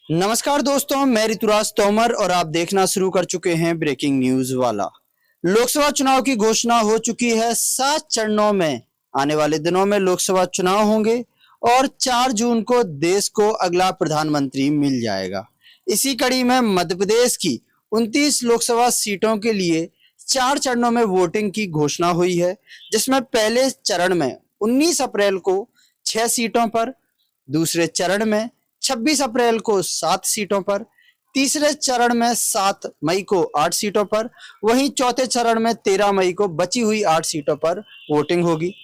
नमस्कार दोस्तों, मैं ऋतुराज तोमर और आप देखना शुरू कर चुके हैं ब्रेकिंग न्यूज वाला। लोकसभा चुनाव की घोषणा हो चुकी है। 7 चरणों में आने वाले दिनों में लोकसभा चुनाव होंगे और 4 जून को देश को अगला प्रधानमंत्री मिल जाएगा। इसी कड़ी में मध्य प्रदेश की 29 लोकसभा सीटों के लिए 4 चरणों में वोटिंग की घोषणा हुई है, जिसमें पहले चरण में 19 अप्रैल को 6 सीटों पर, दूसरे चरण में 26 अप्रैल को 7 सीटों पर, तीसरे चरण में 7 मई को 8 सीटों पर, वहीं चौथे चरण में 13 मई को बची हुई 8 सीटों पर वोटिंग होगी।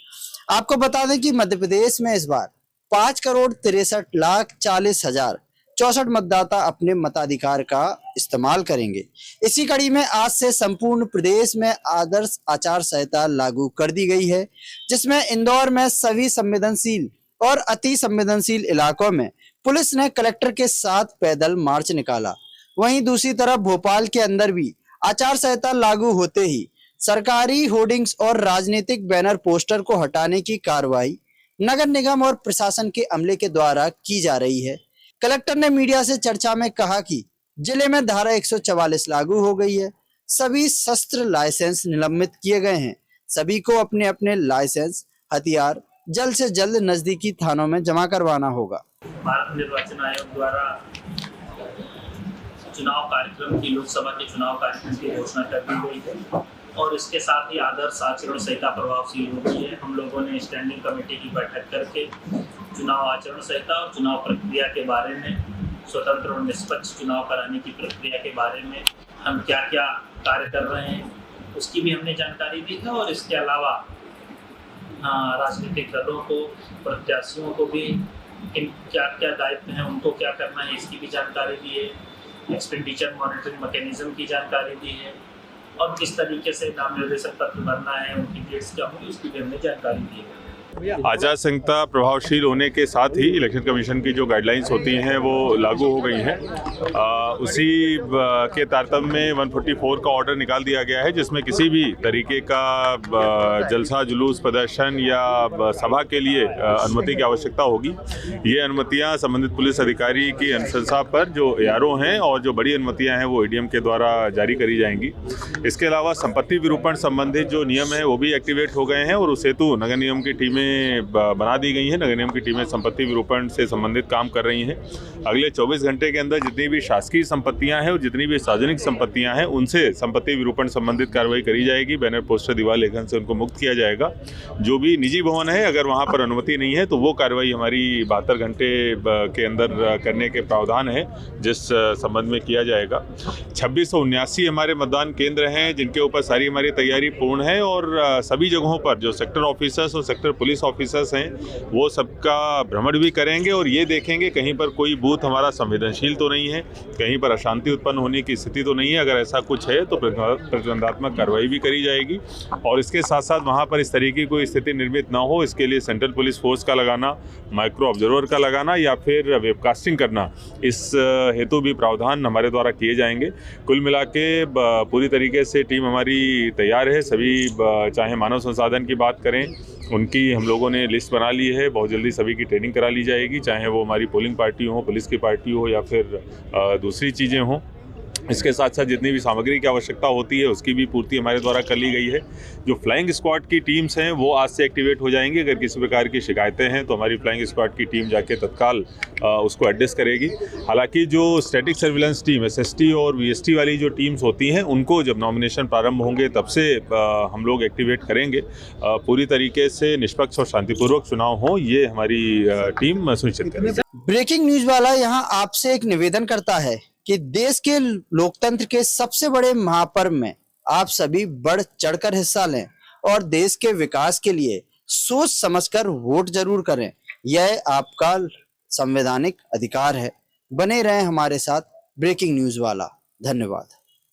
आपको बता दें कि मध्य प्रदेश में इस बार 5,63,40,64 मतदाता अपने मताधिकार का इस्तेमाल करेंगे। इसी कड़ी में आज से संपूर्ण प्रदेश में आदर्श आचार संहिता लागू कर दी गई है, जिसमें इंदौर में सभी संवेदनशील और अति संवेदनशील इलाकों में पुलिस ने कलेक्टर के साथ पैदल मार्च निकाला। वहीं दूसरी तरफ भोपाल के अंदर भी आचार संहिता लागू होते ही सरकारी होर्डिंग्स और राजनीतिक बैनर पोस्टर को हटाने की कार्रवाई नगर निगम और प्रशासन के अमले के द्वारा की जा रही है। कलेक्टर ने मीडिया से चर्चा में कहा कि जिले में धारा 144 लागू हो गई है। सभी शस्त्र लाइसेंस निलंबित किए गए हैं। सभी को अपने अपने लाइसेंस, हथियार जल्द से जल्द नजदीकी थानों में जमा करवाना होगा। भारत निर्वाचन आयोग द्वारा चुनाव कार्यक्रम की लोकसभा के चुनाव कार्यक्रम की घोषणा कर दी गई है और इसके साथ ही आदर्श आचरण संहिता प्रभावशील हो गई है। हम लोगों ने स्टैंडिंग कमेटी की बैठक करके चुनाव आचरण संहिता और चुनाव प्रक्रिया के बारे में, स्वतंत्र और निष्पक्ष चुनाव कराने की प्रक्रिया के बारे में हम क्या क्या कार्य कर रहे हैं उसकी भी हमने जानकारी दी है और इसके अलावा राजनीतिक दलों को, प्रत्याशियों को भी क्या क्या दायित्व हैं, उनको क्या करना है, इसकी भी जानकारी दी है। एक्सपेंडिचर मॉनिटरिंग मैकेनिज्म की जानकारी दी है और किस तरीके से नाम निर्देशन पत्र भरना है, उनकी डेट्स क्या होंगी, उसकी भी हमने जानकारी दी है। आचार संहिता प्रभावशील होने के साथ ही इलेक्शन कमीशन की जो गाइडलाइंस होती हैं वो लागू हो गई हैं। उसी के तारतम्य में 144 का ऑर्डर निकाल दिया गया है, जिसमें किसी भी तरीके का जलसा, जुलूस, प्रदर्शन या सभा के लिए अनुमति की आवश्यकता होगी। ये अनुमतियां संबंधित पुलिस अधिकारी की अनुशंसा पर जो ARO हैं और जो बड़ी अनुमतियां हैं वो ADM के द्वारा जारी करी जाएंगी। इसके अलावा संपत्ति विरूपण संबंधित जो नियम है वो भी एक्टिवेट हो गए हैं और उस हेतु नगर निगम की टीमें बना दी गई हैं। नगर निगम की टीमें संपत्ति विरूपण से संबंधित काम कर रही हैं। अगले 24 घंटे के अंदर जितनी भी शासकीय संपत्तियां हैं और जितनी भी सार्वजनिक संपत्तियां हैं उनसे संपत्ति विरूपण संबंधित कार्रवाई करी जाएगी। बैनर, पोस्टर, दीवार लेखन से उनको मुक्त किया जाएगा। जो भी निजी भवन है, अगर वहाँ पर अनुमति नहीं है तो वो कार्रवाई हमारी 72 घंटे के अंदर करने के प्रावधान है, जिस संबंध में किया जाएगा। 2679 हमारे मतदान केंद्र हैं जिनके ऊपर सारी हमारी तैयारी पूर्ण है और सभी जगहों पर जो सेक्टर ऑफिसर्स और सेक्टर पुलिस ऑफिसर्स हैं वो सबका भ्रमण भी करेंगे और ये देखेंगे कहीं पर कोई बूथ हमारा संवेदनशील तो नहीं है, कहीं पर अशांति उत्पन्न होने की स्थिति तो नहीं है। अगर ऐसा कुछ है तो प्रतिबंधात्मक कार्रवाई भी करी जाएगी और इसके साथ साथ वहाँ पर इस तरीके की कोई स्थिति निर्मित ना हो, इसके लिए सेंट्रल पुलिस फोर्स का लगाना, माइक्रो ऑब्जर्वर का लगाना या फिर वेबकास्टिंग करना, इस हेतु भी प्रावधान हमारे द्वारा किए जाएंगे। कुल मिला के पूरी तरीके से टीम हमारी तैयार है। सभी, चाहे मानव संसाधन की बात करें, उनकी हम लोगों ने लिस्ट बना ली है। बहुत जल्दी सभी की ट्रेनिंग करा ली जाएगी, चाहे वो हमारी पोलिंग पार्टी हो, पुलिस की पार्टी हो या फिर दूसरी चीज़ें हों। इसके साथ साथ जितनी भी सामग्री की आवश्यकता होती है उसकी भी पूर्ति हमारे द्वारा कर ली गई है। जो फ्लाइंग स्क्वाड की टीम्स हैं वो आज से एक्टिवेट हो जाएंगी। अगर किसी प्रकार की शिकायतें हैं तो हमारी फ्लाइंग स्क्वाड की टीम जाके तत्काल उसको एड्रेस करेगी। हालांकि जो स्टैटिक सर्विलेंस टीम, SST और VST वाली जो टीम्स होती हैं उनको जब नॉमिनेशन प्रारंभ होंगे तब से हम लोग एक्टिवेट करेंगे। पूरी तरीके से निष्पक्ष और शांतिपूर्वक चुनाव हो, ये हमारी टीम सुनिश्चित करेगी। ब्रेकिंग न्यूज वाला यहाँ आपसे एक निवेदन करता है कि देश के लोकतंत्र के सबसे बड़े महापर्व में आप सभी बढ़ चढ़कर हिस्सा लें और देश के विकास के लिए सोच समझकर वोट जरूर करें। यह आपका संवैधानिक अधिकार है। बने रहें हमारे साथ ब्रेकिंग न्यूज वाला। धन्यवाद।